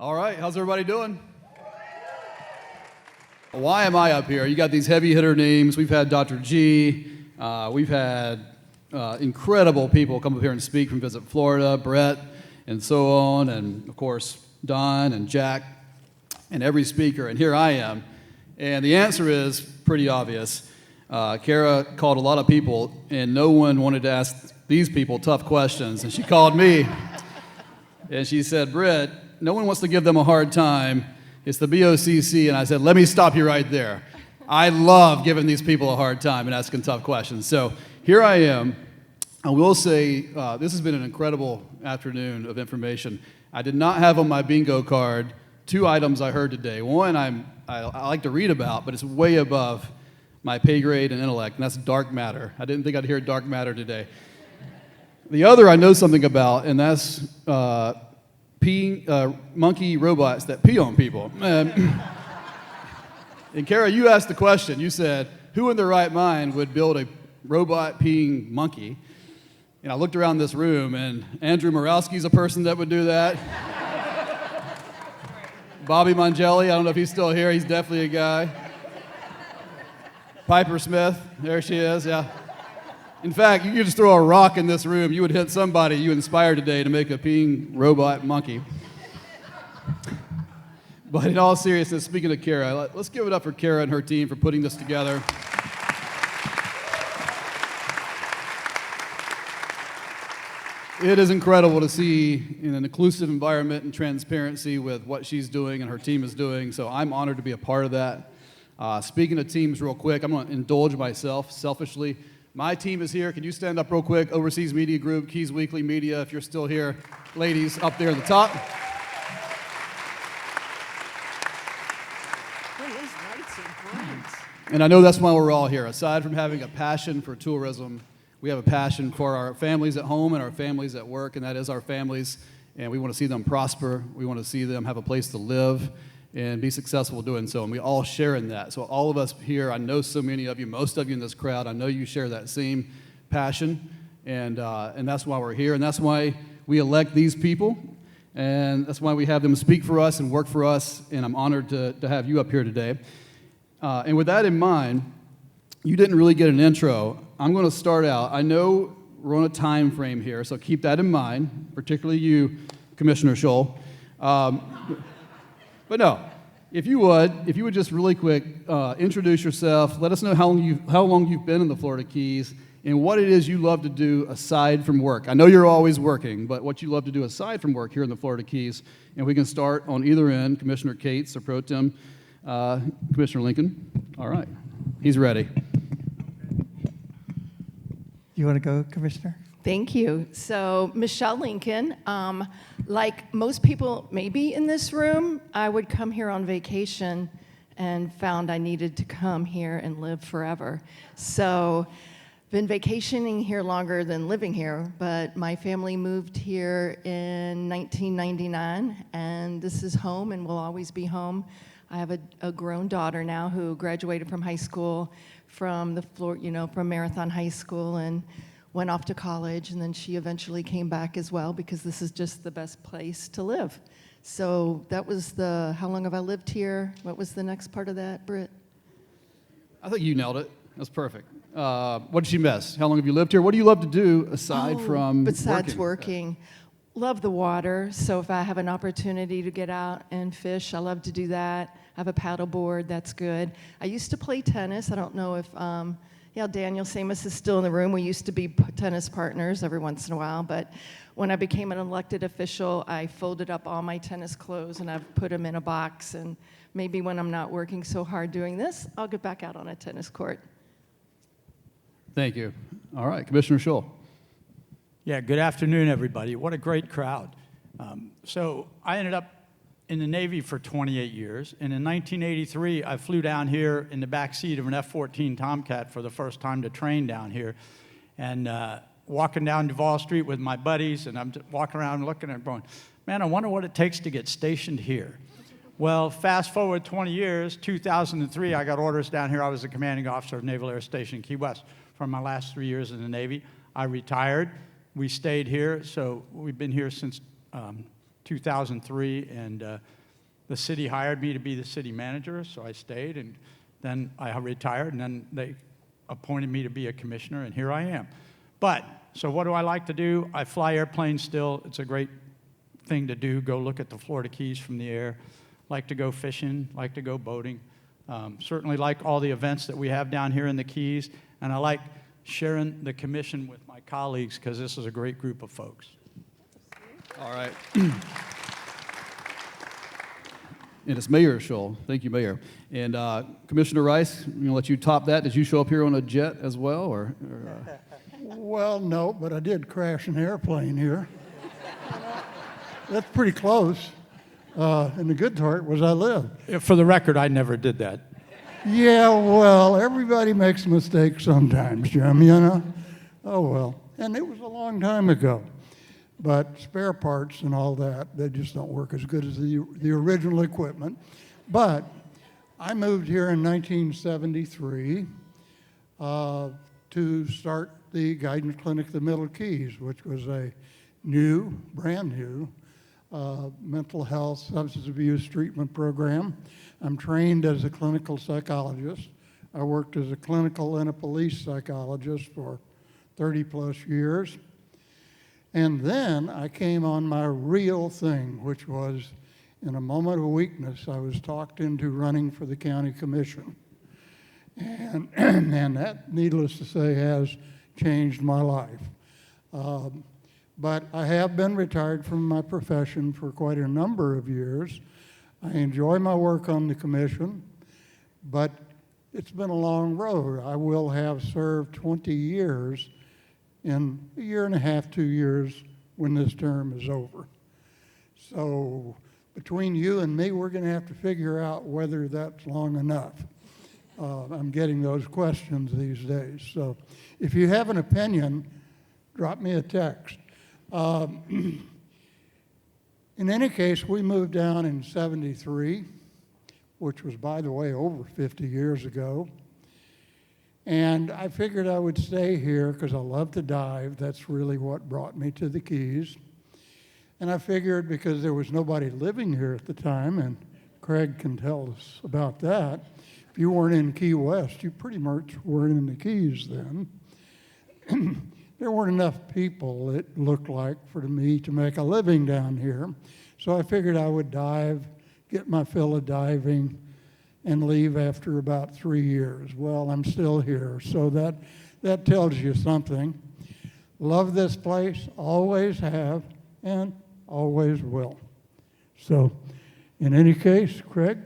All right, how's everybody doing? Why am I up here? You got these heavy hitter names. We've had Dr. G. We've had incredible people come up here and speak from Visit Florida, Britt, and so on, and of course, Don and Jack, and every speaker, and here I am. And the answer is pretty obvious. Kara called a lot of people, and no one wanted to ask these people tough questions, and she called me, and she said, Britt, no one wants to give them a hard time. It's the BOCC, and I said, let me stop you right there. I love giving these people a hard time and asking tough questions. So here I am. I will say this has been an incredible afternoon of information. I did not have on my bingo card 2 items I heard today. One I like to read about, but it's way above my pay grade and intellect, and that's dark matter. I didn't think I'd hear dark matter today. The other I know something about, and that's monkey robots that pee on people. And Kara, you asked the question. You said, who in their right mind would build a robot peeing monkey? And I looked around this room, and Andrew Morawski's a person that would do that. Bobby Mangelli, I don't know if he's still here. He's definitely a guy. Piper Smith, there she is, yeah. In fact, you could just throw a rock in this room. You would hit somebody you inspired today to make a peeing robot monkey. But in all seriousness, speaking of Kara, let's give it up for Kara and her team for putting this together. It is incredible to see in an inclusive environment and transparency with what she's doing and her team is doing, so I'm honored to be a part of that. Speaking of teams real quick, I'm going to indulge myself selfishly. My team is here. Can you stand up real quick? Overseas Media Group, Keys Weekly Media, if you're still here. Ladies, up there at the top. And I know that's why we're all here. Aside from having a passion for tourism, we have a passion for our families at home and our families at work, and that is our families. And we want to see them prosper. We want to see them have a place to live and be successful doing so. And we all share in that. So all of us here, I know so many of you, most of you in this crowd, I know you share that same passion. And that's why we're here. And that's why we elect these people. And that's why we have them speak for us and work for us. And I'm honored to have you up here today. And with that in mind, you didn't really get an intro. I'm going to start out. I know we're on a time frame here, so keep that in mind, particularly you, Commissioner Scholl. But no, if you would just really quick introduce yourself, let us know how long you've been in the Florida Keys and what it is you love to do aside from work. I know you're always working, but what you love to do aside from work here in the Florida Keys. And we can start on either end, Commissioner Cates or Pro Tem Commissioner Lincoln. All right, he's ready. You want to go, Commissioner? Thank you. So, Michelle Lincoln, like most people maybe in this room, I would come here on vacation and found I needed to come here and live forever. So, been vacationing here longer than living here, but my family moved here in 1999, and this is home and will always be home. I have a grown daughter now who graduated from high school from from Marathon High School and went off to college, and then she eventually came back as well because this is just the best place to live. So that was how long have I lived here? What was the next part of that, Britt? I think you nailed it. That's perfect. What did she miss? How long have you lived here? What do you love to do aside from besides working? Love the water, so if I have an opportunity to get out and fish, I love to do that. I have a paddle board, that's good. I used to play tennis. I don't know if, Daniel Samus is still in the room. We used to be tennis partners every once in a while, but when I became an elected official, I folded up all my tennis clothes and I've put them in a box, and maybe when I'm not working so hard doing this, I'll get back out on a tennis court. Thank you. All right, Commissioner Scholl. Yeah, good afternoon, everybody. What a great crowd. So I ended up in the Navy for 28 years, and in 1983, I flew down here in the back seat of an F-14 Tomcat for the first time to train down here, and walking down Duval Street with my buddies, and I'm just walking around looking at it going, man, I wonder what it takes to get stationed here. Well, fast forward 20 years, 2003, I got orders down here. I was the commanding officer of Naval Air Station Key West for my last 3 years in the Navy. I retired. We stayed here, so we've been here since 2003, and the city hired me to be the city manager, so I stayed, and then I retired, and then they appointed me to be a commissioner, and here I am. But, so what do I like to do? I fly airplanes still. It's a great thing to do, go look at the Florida Keys from the air. Like to go fishing, like to go boating. Certainly like all the events that we have down here in the Keys, and I like sharing the commission with my colleagues because this is a great group of folks. All right. And it's Mayor Scholl. Thank you, Mayor. And Commissioner Rice, I'm going to let you top that. Did you show up here on a jet as well? Or Well, no, but I did crash an airplane here. That's pretty close. And the good part was I lived. For the record, I never did that. Yeah, well, everybody makes mistakes sometimes, Jim, you know? Oh, well. And it was a long time ago. But spare parts and all that, they just don't work as good as the original equipment. But I moved here in 1973 to start the guidance clinic at the Middle Keys, which was a new, brand new, mental health, substance abuse treatment program. I'm trained as a clinical psychologist. I worked as a clinical and a police psychologist for 30 plus years. And then I came on my real thing, which was in a moment of weakness, I was talked into running for the county commission. And, and that, needless to say, has changed my life. But I have been retired from my profession for quite a number of years. I enjoy my work on the commission, but it's been a long road. I will have served 20 years in a year and a half, 2 years when this term is over. So between you and me, we're going to have to figure out whether that's long enough. I'm getting those questions these days. So if you have an opinion, drop me a text. In any case, we moved down in '73, which was, by the way, over 50 years ago. And I figured I would stay here because I love to dive. That's really what brought me to the Keys. And I figured because there was nobody living here at the time, and Craig can tell us about that, if you weren't in Key West, you pretty much weren't in the Keys then. There weren't enough people, it looked like, for me to make a living down here. So I figured I would dive, get my fill of diving, and leave after about 3 years. Well, I'm still here, so that tells you something. Love this place, always have, and always will. So, in any case, Craig,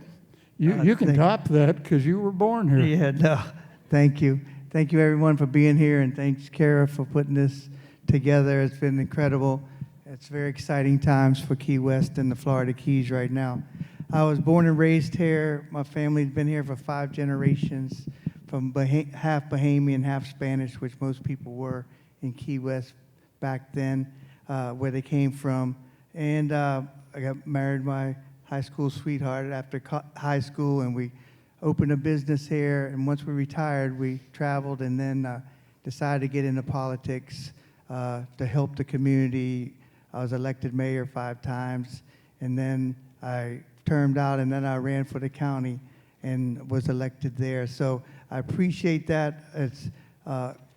you can top that because you were born here. Yeah, no, thank you. Thank you, everyone, for being here, and thanks, Kara, for putting this together. It's been incredible. It's very exciting times for Key West and the Florida Keys right now. I was born and raised here. My family's been here for 5 generations, from half Bahamian, half Spanish, which most people were in Key West back then, where they came from. And I got married my high school sweetheart after high school, and we opened a business here. And once we retired, we traveled and then decided to get into politics to help the community. I was elected mayor 5 times, and then I termed out, and then I ran for the county and was elected there. So I appreciate that. It's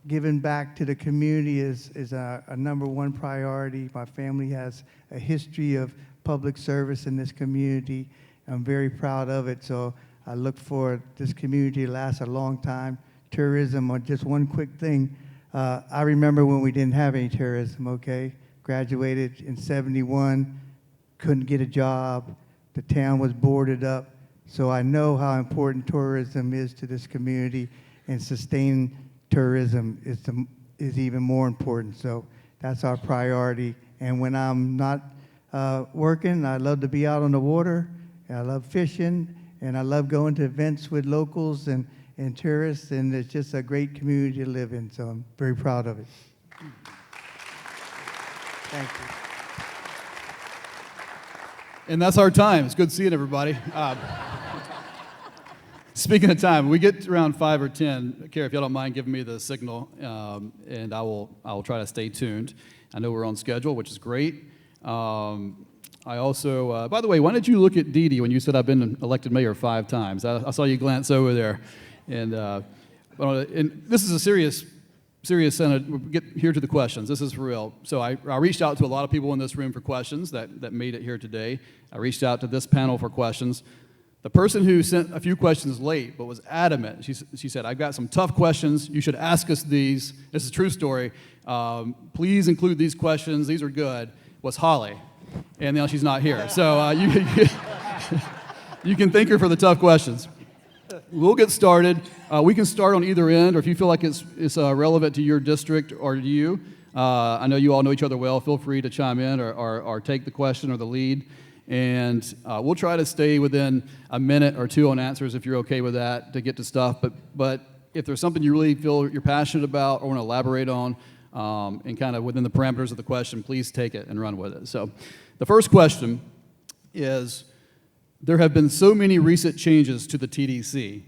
giving back to the community is a #1 priority. My family has a history of public service in this community. I'm very proud of it. So I look for this community to last a long time. Tourism, or just one quick thing. I remember when we didn't have any tourism, okay? Graduated in '71, couldn't get a job. The town was boarded up. So I know how important tourism is to this community, and sustaining tourism is even more important. So that's our priority. And when I'm not working, I love to be out on the water. I love fishing, and I love going to events with locals and tourists, and it's just a great community to live in. So I'm very proud of it. Thank you. And that's our time. It's good seeing everybody. Speaking of time, we get around 5 or 10. Kara, if y'all don't mind giving me the signal, and I will try to stay tuned. I know we're on schedule, which is great. I also, by the way, why did you look at Dee Dee when you said I've been elected mayor 5 times? I saw you glance over there. And this is a serious Senate. We'll get here to the questions. This is for real. So I reached out to a lot of people in this room for questions that made it here today. I reached out to this panel for questions. The person who sent a few questions late but was adamant, she said, I've got some tough questions. You should ask us these. This is a true story. Please include these questions. These are good. Was Holly. And now she's not here. So you can thank her for the tough questions. We'll get started. We can start on either end, or if you feel like it's relevant to your district or to you. I know you all know each other well. Feel free to chime in or take the question or the lead. And we'll try to stay within a minute or two on answers if you're okay with that to get to stuff. But if there's something you really feel you're passionate about or want to elaborate on, and kind of within the parameters of the question, please take it and run with it. So the first question is, there have been so many recent changes to the TDC.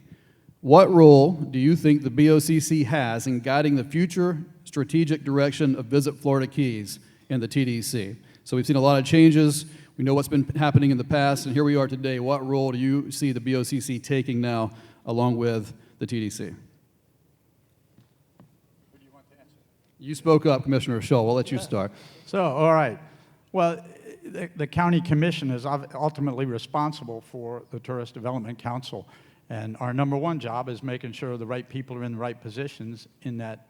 What role do you think the BOCC has in guiding the future strategic direction of Visit Florida Keys and the TDC? So we've seen a lot of changes. We know what's been happening in the past, and here we are today. What role do you see the BOCC taking now along with the TDC? You spoke up, Commissioner Scholl. We'll let you start. So, all right. Well, the county commission is ultimately responsible for the Tourist Development Council, and our number one job is making sure the right people are in the right positions in that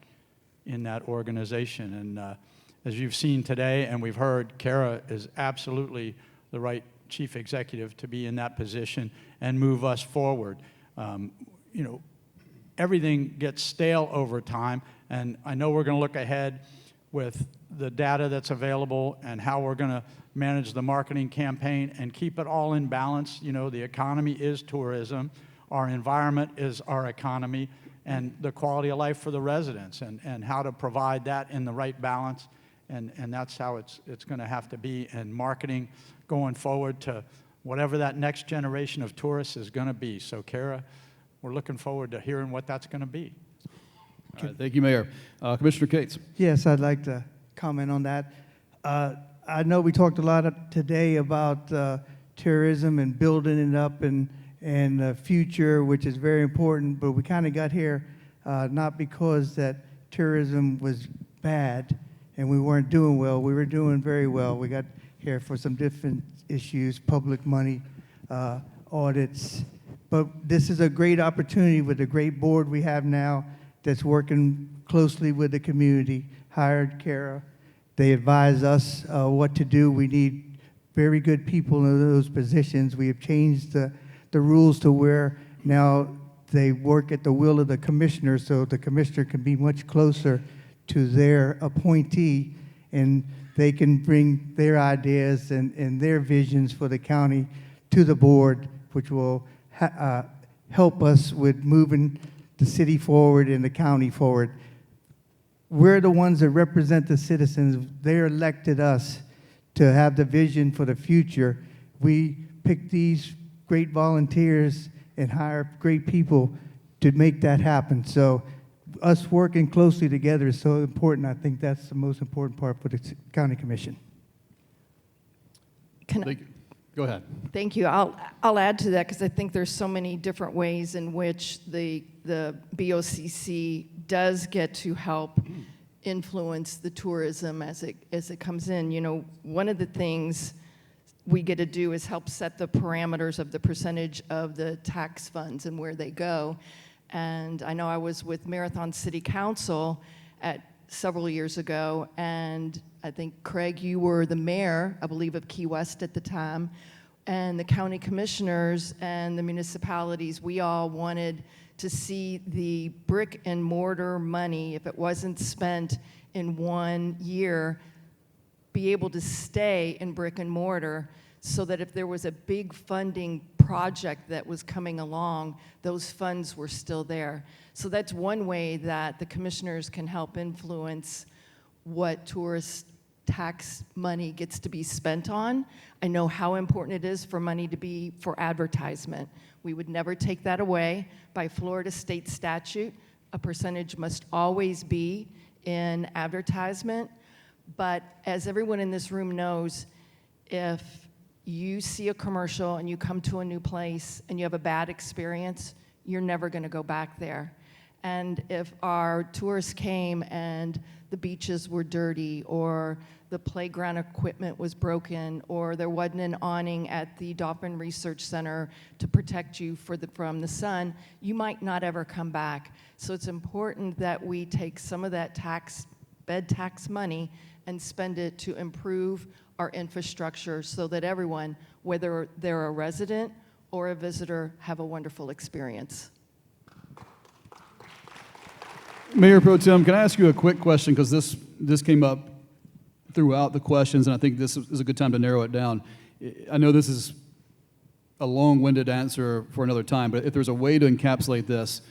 organization. And as you've seen today, and we've heard, Kara is absolutely the right chief executive to be in that position and move us forward. Everything gets stale over time, and I know we're going to look ahead with the data that's available and how we're going to manage the marketing campaign and keep it all in balance. The economy is tourism, our environment is our economy, and the quality of life for the residents, and how to provide that in the right balance, and that's how it's going to have to be, and marketing going forward to whatever that next generation of tourists is going to be. So, Kara, we're looking forward to hearing what that's going to be. All right, thank you, Mayor. Commissioner Cates. Yes, I'd like to comment on that. I know we talked a lot today about tourism and building it up and the future, which is very important, but we kind of got here not because that tourism was bad and we weren't doing well. We were doing very well. We got here for some different issues, public money, audits. But this is a great opportunity with the great board we have now that's working closely with the community, hired Kara. They advise us what to do. We need very good people in those positions. We have changed the rules to where now they work at the will of the commissioner, so the commissioner can be much closer to their appointee, and they can bring their ideas and their visions for the county to the board, which will help us with moving the city forward and the county forward. We're the ones that represent the citizens. They elected us to have the vision for the future. We pick these great volunteers and hire great people to make that happen. So us working closely together is so important. I think that's the most important part for the county commission. Go ahead. Thank you. I'll add to that because I think there's so many different ways in which the BOCC does get to help influence the tourism as it comes in. One of the things we get to do is help set the parameters of the percentage of the tax funds and where they go. And I know I was with Marathon City Council several years ago, and I think, Craig, you were the mayor, I believe, of Key West at the time, and the county commissioners and the municipalities, we all wanted to see the brick and mortar money, if it wasn't spent in 1 year, be able to stay in brick and mortar, so that if there was a big funding project that was coming along, those funds were still there. So that's one way that the commissioners can help influence what tourist tax money gets to be spent on. I know how important it is for money to be for advertisement. We would never take that away. By Florida state statute, a percentage must always be in advertisement. But as everyone in this room knows, if you see a commercial and you come to a new place and you have a bad experience, you're never going to go back there. And if our tourists came and the beaches were dirty, or the playground equipment was broken, or there wasn't an awning at the Dolphin Research Center to protect you from the sun, you might not ever come back. So it's important that we take some of that bed tax money and spend it to improve our infrastructure so that everyone, whether they're a resident or a visitor, have a wonderful experience. Mayor Pro Tem, can I ask you a quick question? Because this came up throughout the questions, and I think this is a good time to narrow it down. I know this is a long-winded answer for another time, but if there's a way to encapsulate this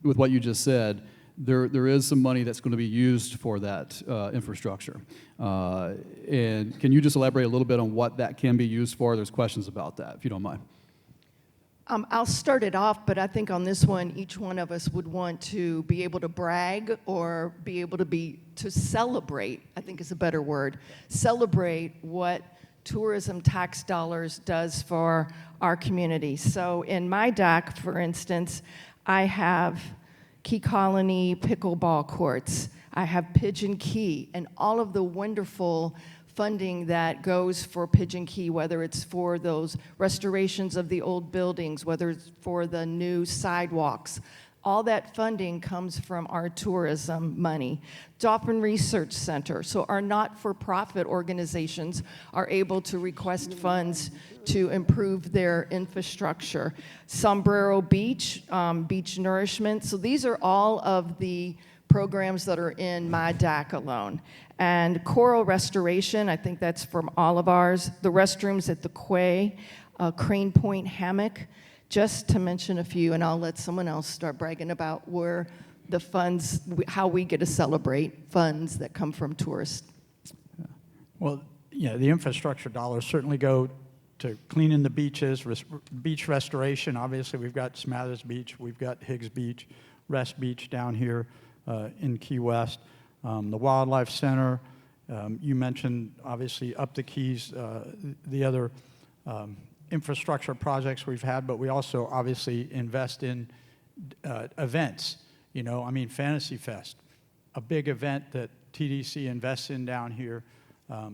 with what you just said, there is some money that's going to be used for that infrastructure. And can you just elaborate a little bit on what that can be used for? There's questions about that, if you don't mind. I'll start it off, but I think on this one, each one of us would want to be able to brag or be able to celebrate, I think is a better word, celebrate what tourism tax dollars does for our community. So in my DAC, for instance, I have Key Colony pickleball courts. I have Pigeon Key, and all of the wonderful funding that goes for Pigeon Key, whether it's for those restorations of the old buildings, whether it's for the new sidewalks. All that funding comes from our tourism money. Dolphin Research Center, so our not-for-profit organizations are able to request funds to improve their infrastructure. Sombrero Beach, beach nourishment. So these are all of the programs that are in my DAC alone. And coral restoration, I think that's from all of ours. The restrooms at the Quay, Crane Point Hammock, just to mention a few, and I'll let someone else start bragging about where the funds, how we get to celebrate funds that come from tourists. Well, yeah, the infrastructure dollars certainly go to cleaning the beaches, beach restoration. Obviously, we've got Smathers Beach, we've got Higgs Beach, Rest Beach down here in Key West. The Wildlife Center, you mentioned obviously up the Keys, the other infrastructure projects we've had, but we also obviously invest in events. You know, I mean, Fantasy Fest, a big event that TDC invests in down here.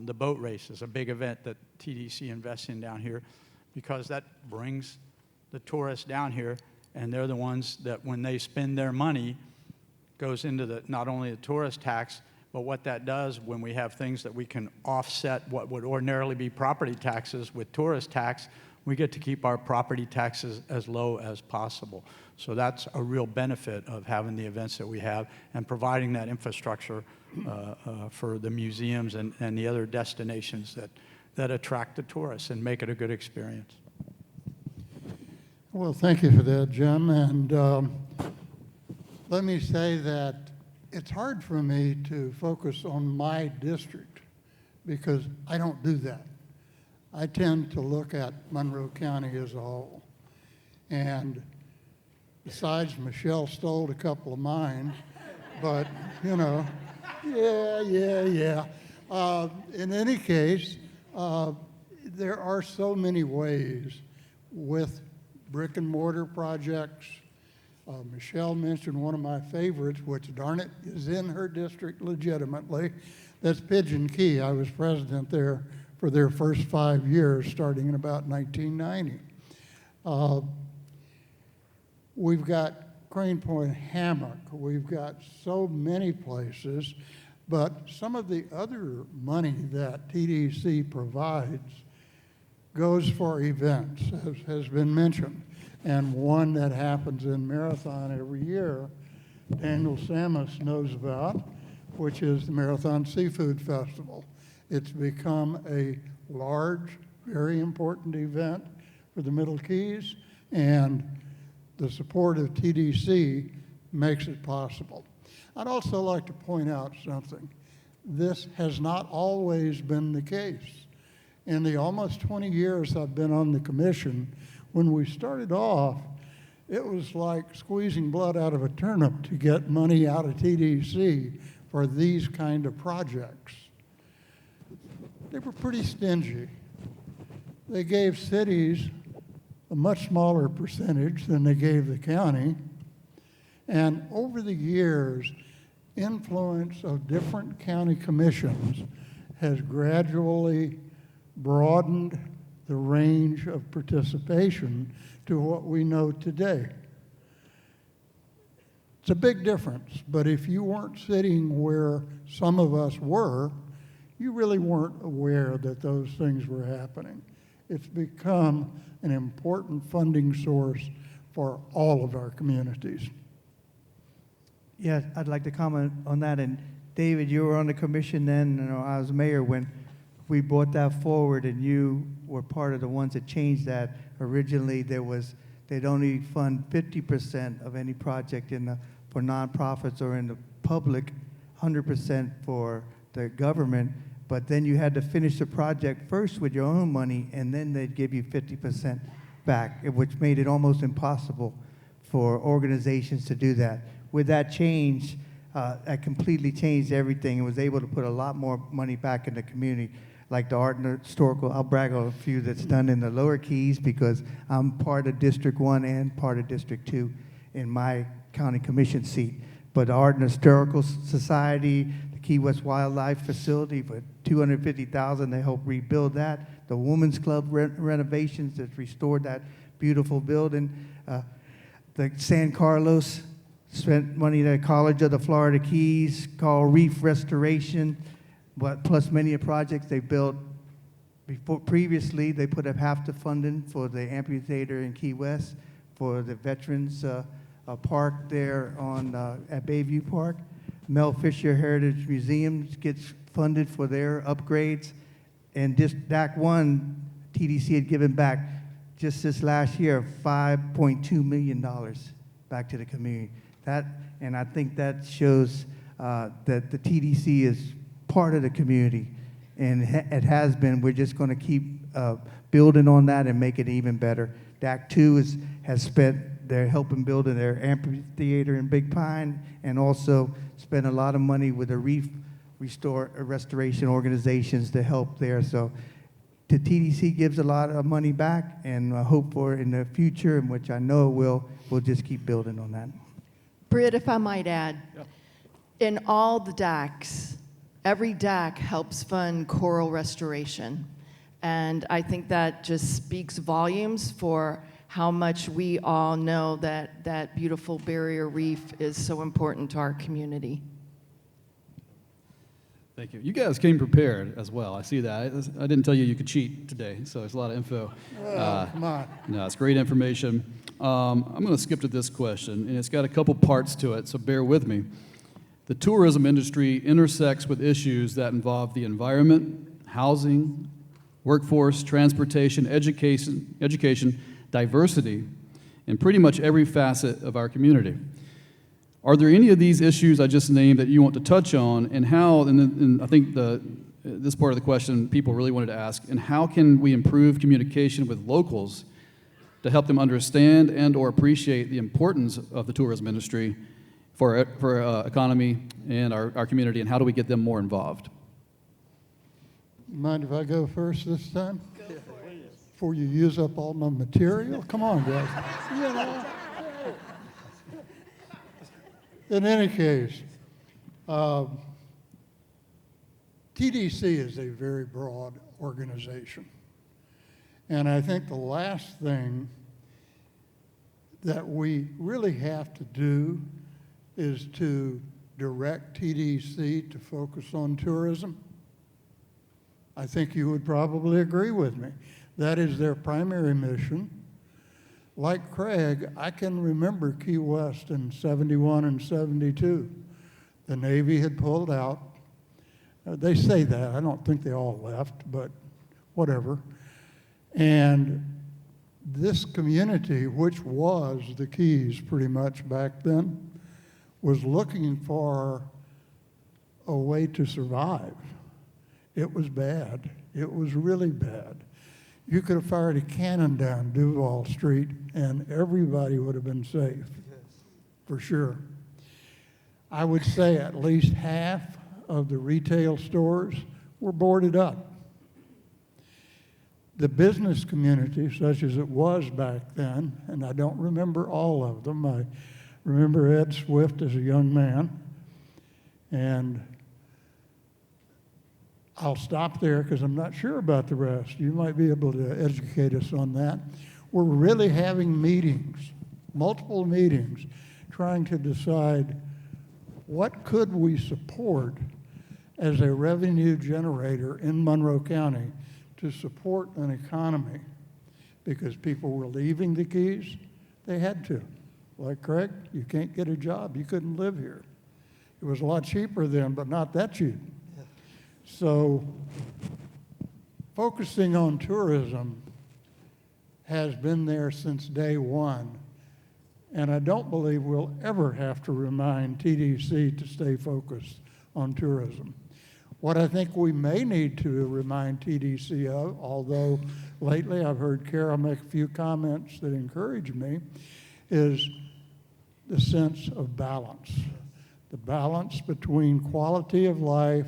The boat race is a big event that TDC invests in down here because that brings the tourists down here, and they're the ones that when they spend their money, goes into the not only the tourist tax, but what that does when we have things that we can offset what would ordinarily be property taxes with tourist tax, we get to keep our property taxes as low as possible. So that's a real benefit of having the events that we have and providing that infrastructure for the museums and the other destinations that attract the tourists and make it a good experience. Well, thank you for that, Jim. And let me say that it's hard for me to focus on my district because I don't do that. I tend to look at Monroe County as a whole. And besides, Michelle stole a couple of mine, but, you know, yeah. In any case, there are so many ways with brick and mortar projects. Michelle mentioned one of my favorites, which, darn it, is in her district legitimately. That's Pigeon Key. I was president there for their first 5 years, starting in about 1990. We've got Crane Point Hammock. We've got so many places, but some of the other money that TDC provides goes for events, as has been mentioned. And one that happens in Marathon every year, Daniel Samus knows about, which is the Marathon Seafood Festival. It's become a large, very important event for the Middle Keys, and the support of TDC makes it possible. I'd also like to point out something. This has not always been the case. In the almost 20 years I've been on the commission, when we started off, it was like squeezing blood out of a turnip to get money out of TDC for these kind of projects. They were pretty stingy. they gave cities a much smaller percentage than they gave the county. And over the years, influence of different county commissions has gradually broadened the range of participation to what we know today. It's a big difference, but if you weren't sitting where some of us were, you really weren't aware that those things were happening. It's become an important funding source for all of our communities. Yeah, I'd like to comment on that. And David, you were on the commission then, and I was mayor when we brought that forward, and you were part of the ones that changed that. Originally, they'd only fund 50% of any project for nonprofits or in the public, 100% for the government. But then you had to finish the project first with your own money, and then they'd give you 50% back, which made it almost impossible for organizations to do that. With that change, that completely changed everything and was able to put a lot more money back in the community. Like the art and historical, I'll brag on a few that's done in the lower keys because I'm part of District 1 and part of District 2 in my county commission seat. But the Art and Historical Society, the Key West Wildlife Facility, for $250,000, they helped rebuild that. The Women's Club renovations that restored that beautiful building. The San Carlos spent money at the College of the Florida Keys called Reef Restoration, but plus many projects they built previously. They put up half the funding for the amphitheater in Key West, for the Veterans Park there at Bayview Park. Mel Fisher Heritage Museum gets funded for their upgrades. And just DAC 1, TDC had given back just this last year $5.2 million back to the community. And I think that shows that the TDC is part of the community, and it has been. We're just going to keep building on that and make it even better. DAC 2 has spent, they're helping build their amphitheater in Big Pine, and also spent a lot of money with the reef restoration organizations to help there. So the TDC gives a lot of money back, and I hope for in the future, in which I know it will, we'll just keep building on that. Britt, if I might add, in all the DACs, every DAC helps fund coral restoration. And I think that just speaks volumes for how much we all know that that beautiful barrier reef is so important to our community. Thank you. You guys came prepared as well. I see that. I didn't tell you you could cheat today, so there's a lot of info. Oh, come on. No, it's great information. I'm going to skip to this question, and it's got a couple parts to it, so bear with me. The tourism industry intersects with issues that involve the environment, housing, workforce, transportation, education, diversity, and pretty much every facet of our community. Are there any of these issues I just named that you want to touch on, and how, and I think this part of the question people really wanted to ask, and how can we improve communication with locals to help them understand and or appreciate the importance of the tourism industry for our economy and our community, and how do we get them more involved? Mind if I go first this time? Go for it. Before you use up all my material? Come on, guys. You know. In any case, TDC is a very broad organization. And I think the last thing that we really have to do is to direct TDC to focus on tourism. I think you would probably agree with me. That is their primary mission. Like Craig, I can remember Key West in 71 and 72. The Navy had pulled out. They say that. I don't think they all left, but whatever. And this community, which was the Keys pretty much back then, was looking for a way to survive. It was bad. It was really bad. You could have fired a cannon down Duval Street and everybody would have been safe, for sure. I would say at least half of the retail stores were boarded up. The business community, such as it was back then, and I don't remember all of them. I remember Ed Swift as a young man, and I'll stop there because I'm not sure about the rest. You might be able to educate us on that. We're really having meetings, multiple meetings, trying to decide what could we support as a revenue generator in Monroe County to support an economy, because people were leaving the Keys. They had to. Like Craig, you can't get a job. You couldn't live here. It was a lot cheaper then, but not that cheap. So focusing on tourism has been there since day one, and I don't believe we'll ever have to remind TDC to stay focused on tourism. What I think we may need to remind TDC of, although lately I've heard Kara make a few comments that encourage me, is the sense of balance. The balance between quality of life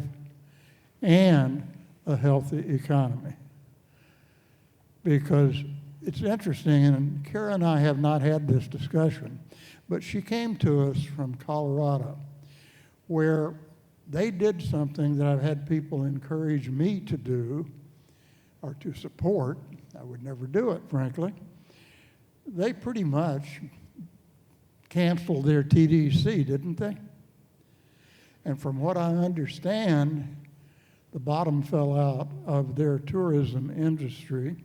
and a healthy economy. Because it's interesting, and Kara and I have not had this discussion, but she came to us from Colorado, where they did something that I've had people encourage me to do or to support. I would never do it, frankly. They pretty much canceled their TDC, didn't they? And from what I understand, the bottom fell out of their tourism industry,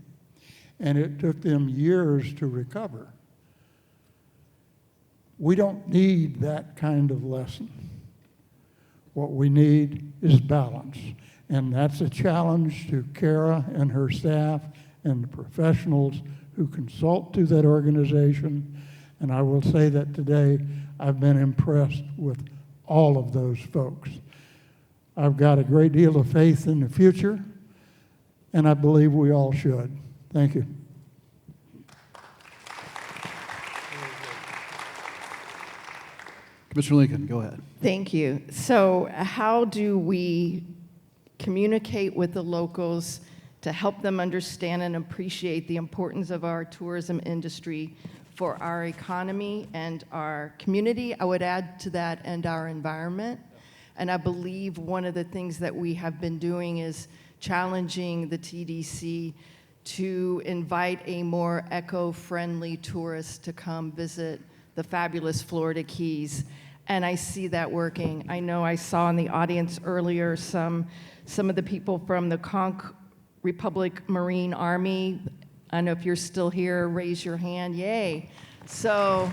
and it took them years to recover. We don't need that kind of lesson. What we need is balance, and that's a challenge to Kara and her staff and the professionals who consult to that organization, and I will say that today I've been impressed with all of those folks. I've got a great deal of faith in the future, and I believe we all should. Thank you. Commissioner Lincoln, go ahead. Thank you. So how do we communicate with the locals to help them understand and appreciate the importance of our tourism industry for our economy and our community? I would add to that, and our environment. And I believe one of the things that we have been doing is challenging the TDC to invite a more eco-friendly tourist to come visit the fabulous Florida Keys. And I see that working. I know I saw in the audience earlier some of the people from the Conch Republic Marine Army. I know if you're still here, raise your hand, yay. So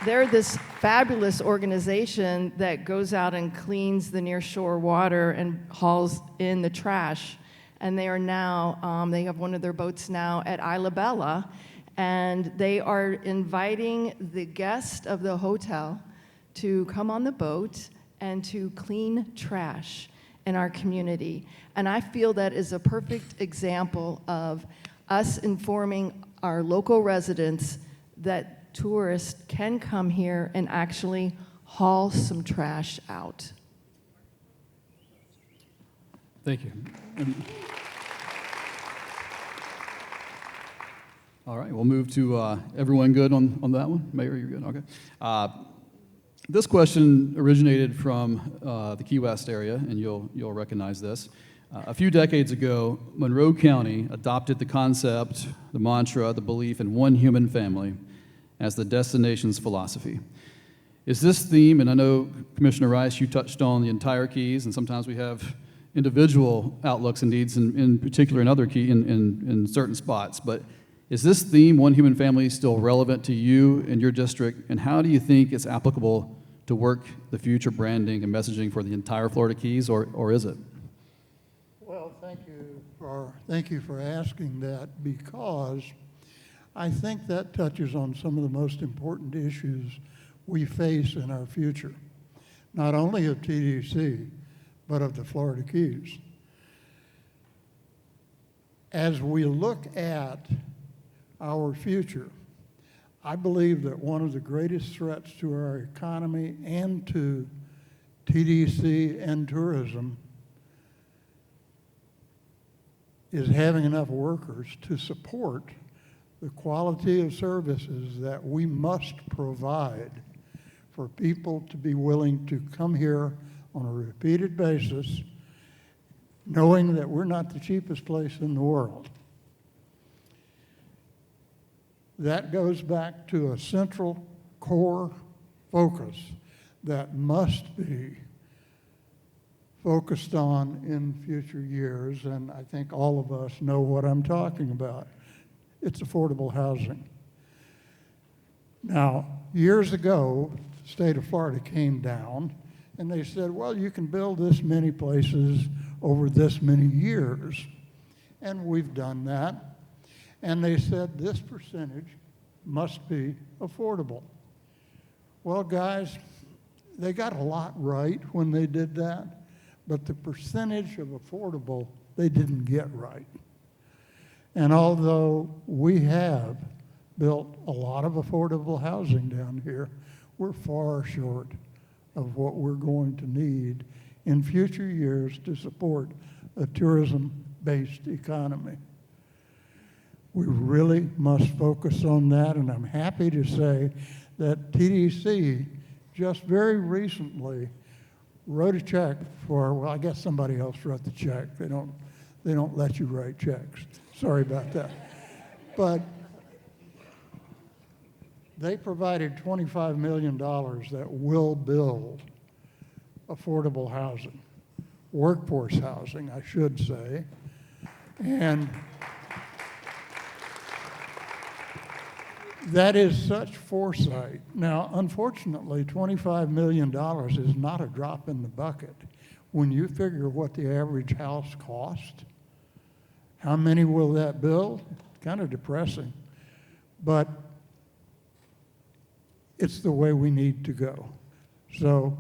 they're this fabulous organization that goes out and cleans the nearshore water and hauls in the trash. And they are now, they have one of their boats now at Isla Bella, and they are inviting the guest of the hotel to come on the boat and to clean trash in our community. And I feel that is a perfect example of us informing our local residents that tourists can come here and actually haul some trash out. Thank you. All right, we'll move to everyone good on that one? Mayor, you're good? Okay. This question originated from the Key West area, and you'll recognize this. A few decades ago, Monroe County adopted the concept, the mantra, the belief in one human family as the destination's philosophy. Is this theme, and I know, Commissioner Rice, you touched on the entire Keys, and sometimes we have individual outlooks and needs in particular in other in certain spots, but is this theme, one human family, still relevant to you and your district, and how do you think it's applicable to work the future branding and messaging for the entire Florida Keys, or is it? Well, thank you for asking that, because I think that touches on some of the most important issues we face in our future, not only of TDC, but of the Florida Keys. As we look at our future, I believe that one of the greatest threats to our economy and to TDC and tourism is having enough workers to support the quality of services that we must provide for people to be willing to come here on a repeated basis, knowing that we're not the cheapest place in the world. That goes back to a central core focus that must be focused on in future years, and I think all of us know what I'm talking about. It's affordable housing. Now, years ago, the state of Florida came down and they said, well, you can build this many places over this many years. And we've done that. And they said this percentage must be affordable. Well, guys, they got a lot right when they did that, but the percentage of affordable they didn't get right. And although we have built a lot of affordable housing down here, we're far short of what we're going to need in future years to support a tourism-based economy. We really must focus on that, and I'm happy to say that TDC just very recently wrote a check for, well, I guess somebody else wrote the check. They don't let you write checks. Sorry about that. But they provided $25 million that will build affordable housing, workforce housing, I should say. And that is such foresight. Now, unfortunately, $25 million is not a drop in the bucket. When you figure what the average house costs, how many will that build? Kind of depressing. But it's the way we need to go. So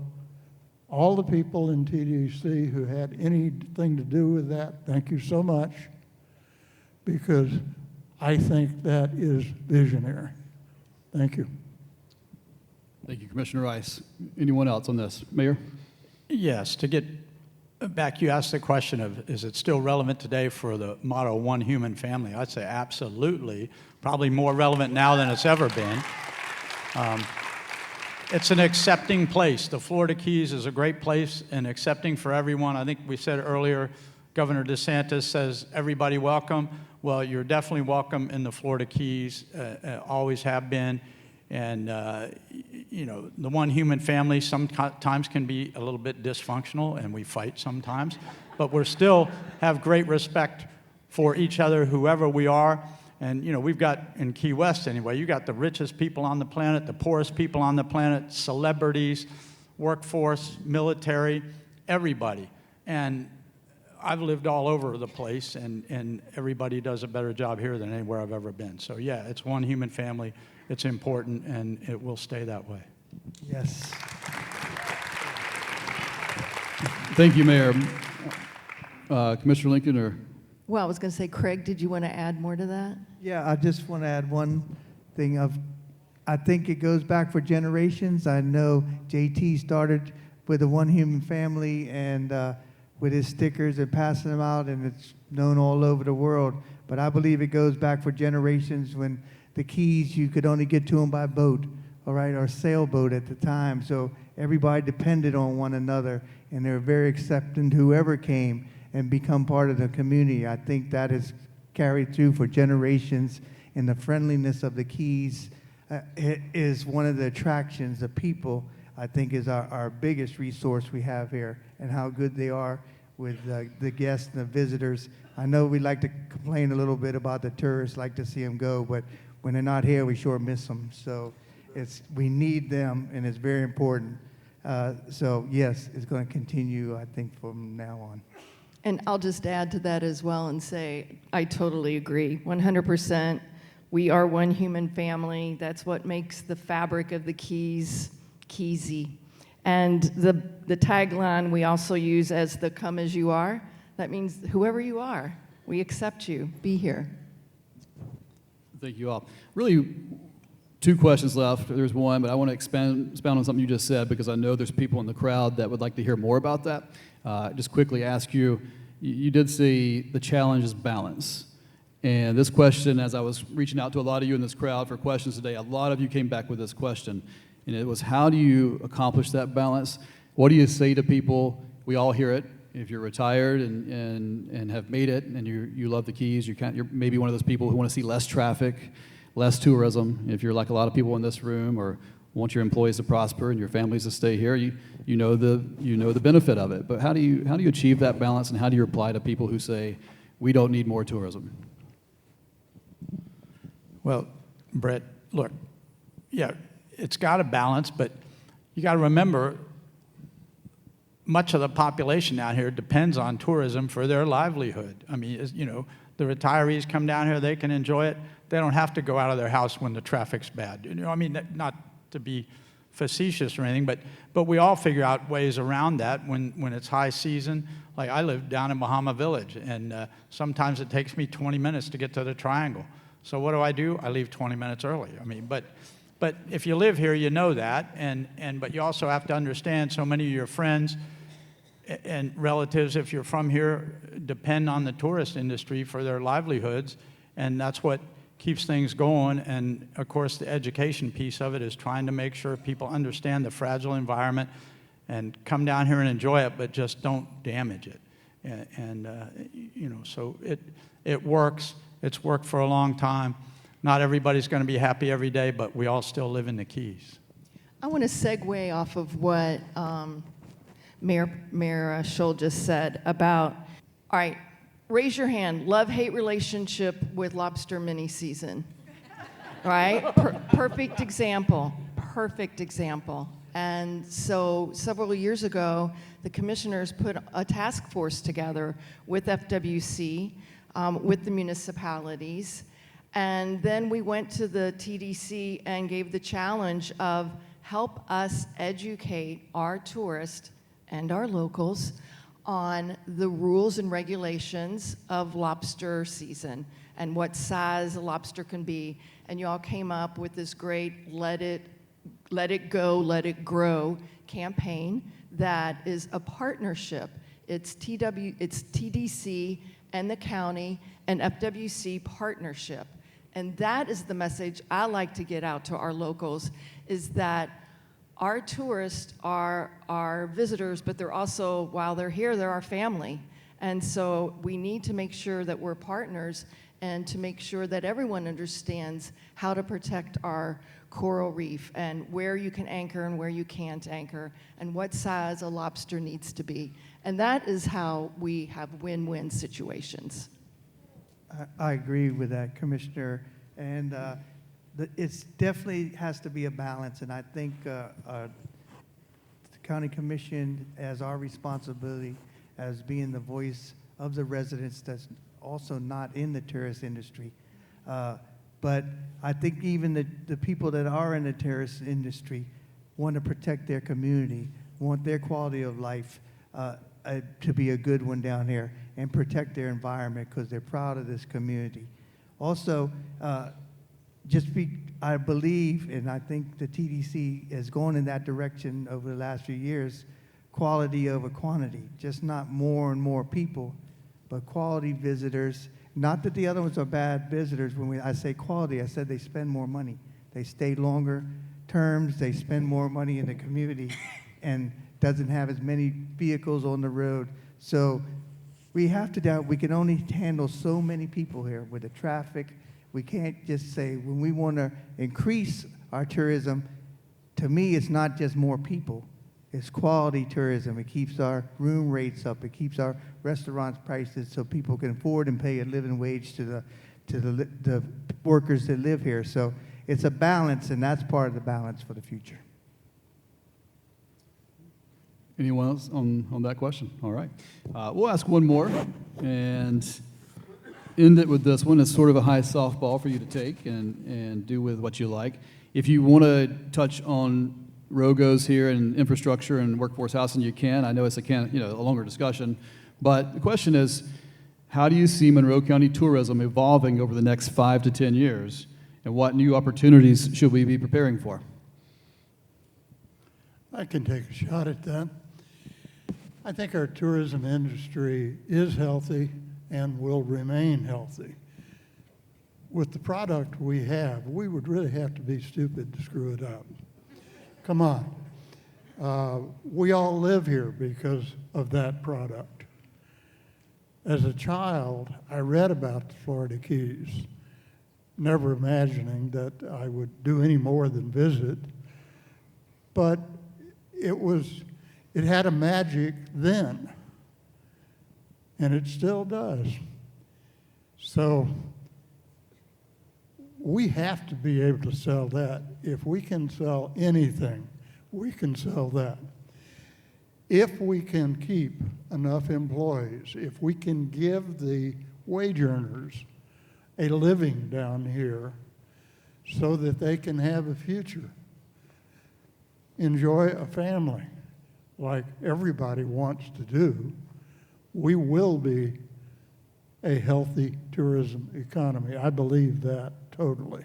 all the people in TDC who had anything to do with that, thank you so much, because I think that is visionary. Thank you. Thank you, Commissioner Rice. Anyone else on this? Mayor? Yes, to get back, you asked the question of, is it still relevant today for the motto, one human family? I'd say absolutely, probably more relevant now than it's ever been. It's an accepting place. The Florida Keys is a great place and accepting for everyone. I think we said earlier, Governor DeSantis says, everybody welcome. Well, you're definitely welcome in the Florida Keys, always have been. And, you know, the one human family sometimes can be a little bit dysfunctional, and we fight sometimes. But we still have great respect for each other, whoever we are. And, you know, we've got, in Key West anyway, you got the richest people on the planet, the poorest people on the planet, celebrities, workforce, military, everybody. And I've lived all over the place, and everybody does a better job here than anywhere I've ever been. So, yeah, it's one human family. It's important, and it will stay that way. Yes. Thank you, Mayor. Commissioner Lincoln, or? Well, I was going to say, Craig, did you want to add more to that? Yeah, I just want to add one thing I think it goes back for generations. I know JT started with a one human family and with his stickers and passing them out, and it's known all over the world. But I believe it goes back for generations when the Keys, you could only get to them by boat, all right, or sailboat at the time. So everybody depended on one another, and they were very accepting to whoever came and become part of the community. I think that is carried through for generations, and the friendliness of the Keys is one of the attractions. The people, I think, is our biggest resource we have here, and how good they are with the guests and the visitors. I know we like to complain a little bit about the tourists, like to see them go, but when they're not here, we sure miss them. So we need them, and it's very important. So yes, it's going to continue, I think, from now on. And I'll just add to that as well and say, I totally agree, 100%. We are one human family. That's what makes the fabric of the Keys Keysy. And the tagline we also use as the come as you are. That means whoever you are, we accept you. Be here. Thank you all. Really, two questions left. There's one, but I want to expound on something you just said, because I know there's people in the crowd that would like to hear more about that. Just quickly ask you, you did say the challenge is balance. And this question, as I was reaching out to a lot of you in this crowd for questions today, a lot of you came back with this question. And it was, how do you accomplish that balance? What do you say to people? We all hear it. If you're retired and have made it and you love the Keys, you're maybe one of those people who want to see less traffic, less tourism. If you're like a lot of people in this room, or want your employees to prosper and your families to stay here, you know the benefit of it. But how do you achieve that balance, and how do you reply to people who say we don't need more tourism? Well, Britt, look, yeah, it's got a balance, but you got to remember, much of the population down here depends on tourism for their livelihood. I mean, you know, the retirees come down here, they can enjoy it. They don't have to go out of their house when the traffic's bad. You know, I mean, not to be facetious or anything, but we all figure out ways around that when it's high season. Like, I live down in Bahama Village, and sometimes it takes me 20 minutes to get to the Triangle. So what do? I leave 20 minutes early. I mean, but if you live here, you know that, but you also have to understand so many of your friends and relatives, if you're from here, depend on the tourist industry for their livelihoods, and that's what keeps things going. And of course, the education piece of it is trying to make sure people understand the fragile environment and come down here and enjoy it, but just don't damage it. And you know, so it works. It's worked for a long time. Not everybody's going to be happy every day, but we all still live in the Keys. I want to segue off of what Mayor Scholl just said about, all right, raise your hand, love-hate relationship with lobster mini season, right? Perfect example, perfect example. And so several years ago, the commissioners put a task force together with FWC, with the municipalities, and then we went to the TDC and gave the challenge of help us educate our tourists and our locals on the rules and regulations of lobster season and what size a lobster can be. And you all came up with this great Let It Go, Let It Grow campaign that is a partnership. It's TDC and the county and FWC partnership. And that is the message I like to get out to our locals, is that our tourists are our visitors, but they're also, while they're here, they're our family. And so we need to make sure that we're partners and to make sure that everyone understands how to protect our coral reef and where you can anchor and where you can't anchor and what size a lobster needs to be. And that is how we have win-win situations. I agree with that, Commissioner. And it definitely has to be a balance. And I think the County Commission has our responsibility as being the voice of the residents that's also not in the tourist industry. But I think even the people that are in the tourist industry want to protect their community, want their quality of life to be a good one down here, and protect their environment because they're proud of this community. Also, I believe, and I think the TDC is going in that direction over the last few years, quality over quantity, just not more and more people, but quality visitors. Not that the other ones are bad visitors. When I say quality, I said they spend more money. They stay longer terms, they spend more money in the community, and doesn't have as many vehicles on the road. So we can only handle so many people here with the traffic. We can't just say, when we want to increase our tourism, to me, it's not just more people. It's quality tourism. It keeps our room rates up. It keeps our restaurants prices so people can afford and pay a living wage to the workers that live here. So it's a balance, and that's part of the balance for the future. Anyone else on that question? All right. We'll ask one more and end it with this one. It's sort of a high softball for you to take and do with what you like. If you want to touch on ROGOs here and infrastructure and workforce housing, you can. I know it's a longer discussion. But the question is, how do you see Monroe County tourism evolving over the next 5 to 10 years? And what new opportunities should we be preparing for? I can take a shot at that. I think our tourism industry is healthy and will remain healthy. With the product we have, we would really have to be stupid to screw it up. Come on. We all live here because of that product. As a child, I read about the Florida Keys, never imagining that I would do any more than visit. But it had a magic then, and it still does. So we have to be able to sell that. If we can sell anything, we can sell that. If we can keep enough employees, if we can give the wage earners a living down here so that they can have a future, enjoy a family like everybody wants to do, we will be a healthy tourism economy. I believe that totally.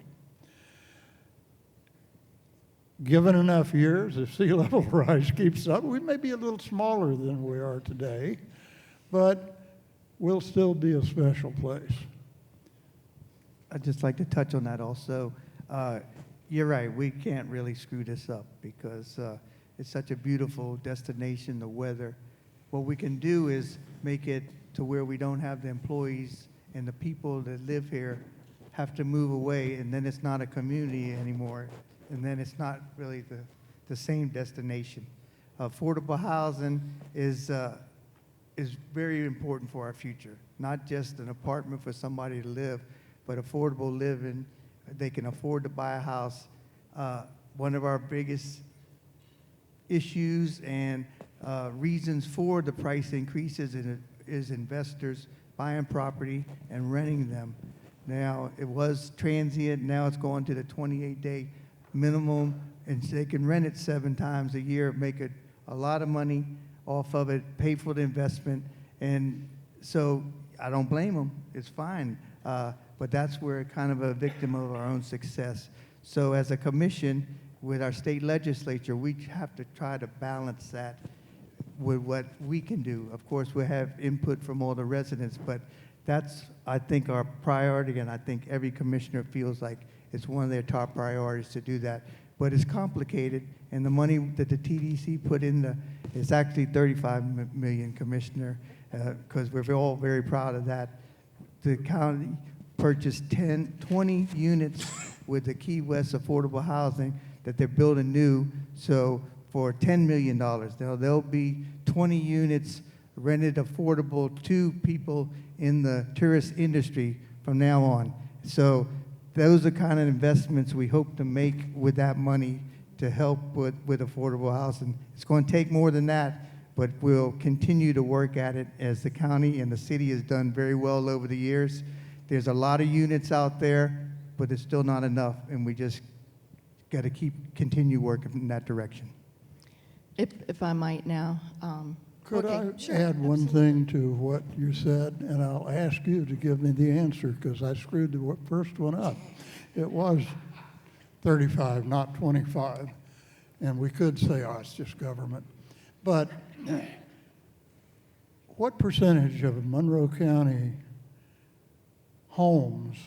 Given enough years, if sea level rise keeps up, we may be a little smaller than we are today, but we'll still be a special place. I'd just like to touch on that also. You're right, we can't really screw this up because it's such a beautiful destination, the weather. What we can do is make it to where we don't have the employees and the people that live here have to move away, and then it's not a community anymore, and then it's not really the same destination. Affordable housing is very important for our future, not just an apartment for somebody to live, but affordable living. They can afford to buy a house. One of our biggest issues and reasons for the price increases is investors buying property and renting them. Now, it was transient, now it's going to the 28-day minimum, and they can rent it 7 times a year, make a lot of money off of it, pay for the investment, and so I don't blame them, it's fine. But that's where kind of a victim of our own success. So as a commission, with our state legislature, we have to try to balance that with what we can do. Of course, we have input from all the residents, but that's, I think, our priority, and I think every commissioner feels like it's one of their top priorities to do that. But it's complicated, and the money that the TDC put in is actually 35 million, Commissioner, because we're all very proud of that. The county purchased 20 units with the Key West affordable housing that they're building new, so for $10 million. There'll be 20 units rented affordable to people in the tourist industry from now on. So those are kind of investments we hope to make with that money to help with affordable housing. It's going to take more than that, but we'll continue to work at it as the county and the city has done very well over the years. There's a lot of units out there, but it's still not enough, and we just got to continue working in that direction. If I might now. Could okay, I sure, add one absolutely. thing to what you said, and I'll ask you to give me the answer because I screwed the first one up. It was 35, not 25, and we could say, oh, it's just government. But what percentage of Monroe County homes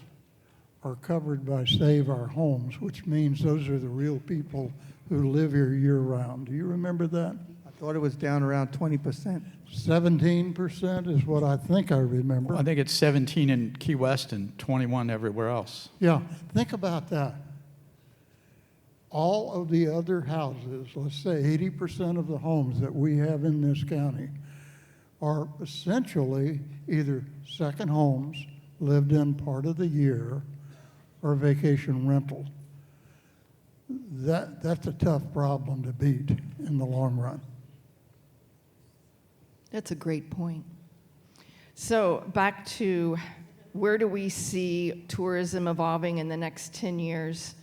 are covered by Save Our Homes, which means those are the real people who live here year-round? Do you remember that? I thought it was down around 20%. 17% is what I think I remember. I think it's 17 in Key West and 21 everywhere else. Yeah, think about that. All of the other houses, let's say 80% of the homes that we have in this county, are essentially either second homes, lived in part of the year, or vacation rental. That's a tough problem to beat in the long run. That's a great point. So back to where do we see tourism evolving in the next 10 years?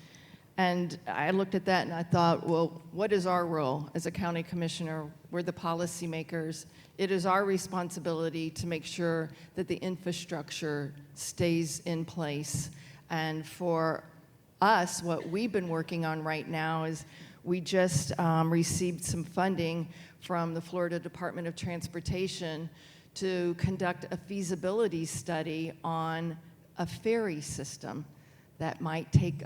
And I looked at that and I thought, well, what is our role as a county commissioner? We're the policymakers. It is our responsibility to make sure that the infrastructure stays in place. And for us, what we've been working on right now is We just received some funding from the Florida Department of Transportation to conduct a feasibility study on a ferry system that might take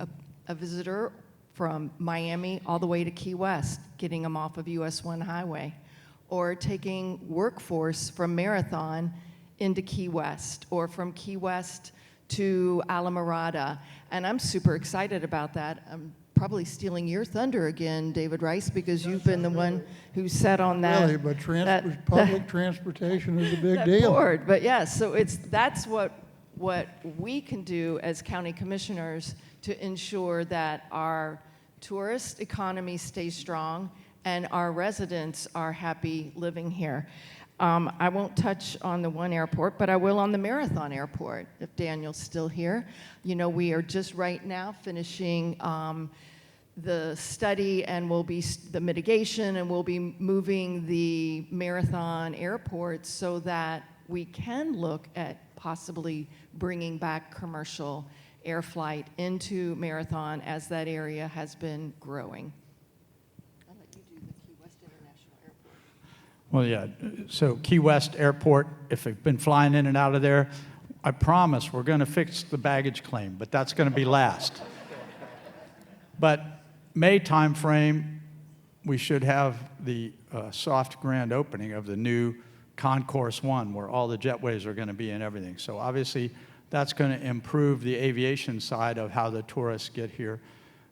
a visitor from Miami all the way to Key West, getting them off of US 1 highway, or taking workforce from Marathon into Key West, or from Key West to Alamorada. And I'm super excited about that. I'm probably stealing your thunder again, David Rice, because you've been the one who sat on that. Really, but public transportation is a big that deal. board. But yes, so that's what we can do as county commissioners to ensure that our tourist economy stays strong and our residents are happy living here. I won't touch on the one airport, but I will on the Marathon Airport, if Daniel's still here. You know, we are just right now finishing the study, and we'll be the mitigation, and we'll be moving the Marathon Airport so that we can look at possibly bringing back commercial air flight into Marathon as that area has been growing. I'll let you do the Key West International Airport. Well, yeah, so Key West Airport, if they've been flying in and out of there, I promise we're going to fix the baggage claim, but that's going to be last. But May timeframe, we should have the soft grand opening of the new Concourse 1, where all the jetways are going to be and everything. So obviously, that's going to improve the aviation side of how the tourists get here.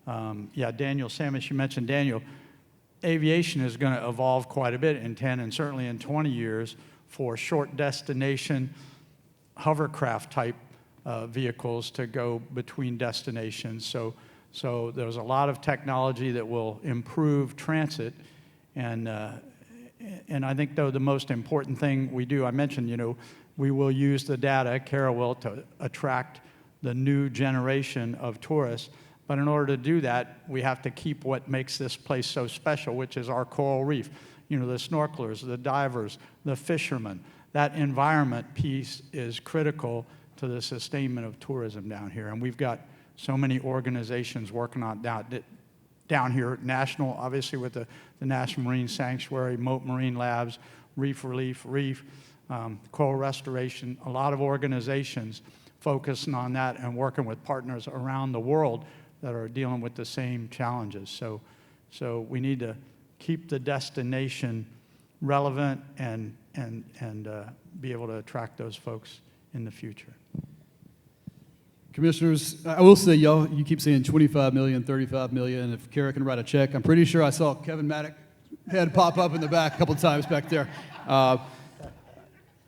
Yeah, Daniel Samus, you mentioned Daniel. Aviation is going to evolve quite a bit in 10 and certainly in 20 years for short destination hovercraft type vehicles to go between destinations. So there's a lot of technology that will improve transit. And I think, though, the most important thing we do, I mentioned, you know, we will use the data, Kara will, to attract the new generation of tourists. But in order to do that, we have to keep what makes this place so special, which is our coral reef. You know, the snorkelers, the divers, the fishermen. That environment piece is critical to the sustainment of tourism down here. And we've got so many organizations working on down here, national, obviously with the National Marine Sanctuary, Moat Marine Labs, Reef Relief, coral restoration, a lot of organizations focusing on that and working with partners around the world that are dealing with the same challenges. So we need to keep the destination relevant and be able to attract those folks in the future. Commissioners, I will say, y'all, you keep saying 25 million, 35 million. If Kara can write a check, I'm pretty sure I saw Kevin Maddock head pop up in the back a couple times back there.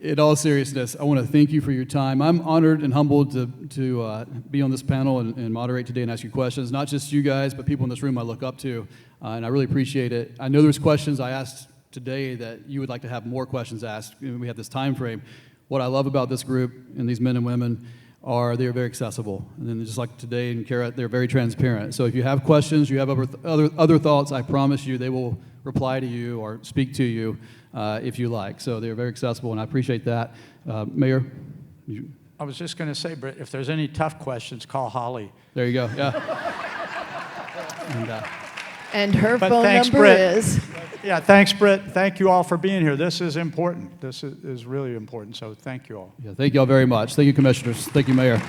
In all seriousness, I want to thank you for your time. I'm honored and humbled to be on this panel and moderate today and ask you questions. Not just you guys, but people in this room I look up to, and I really appreciate it. I know there's questions I asked today that you would like to have more questions asked. We have this time frame. What I love about this group and these men and women are they're very accessible. And then just like today and Kara, they're very transparent. So if you have questions, you have other thoughts, I promise you they will reply to you or speak to you if you like. So they're very accessible, and I appreciate that. Mayor? I was just going to say, Britt, if there's any tough questions, call Holly. There you go, yeah. And her But phone thanks, number Britt. is? Yeah, thanks, Britt. Thank you all for being here. This is important. This is really important, so thank you all. Yeah, thank you all very much. Thank you, commissioners. Thank you, Mayor.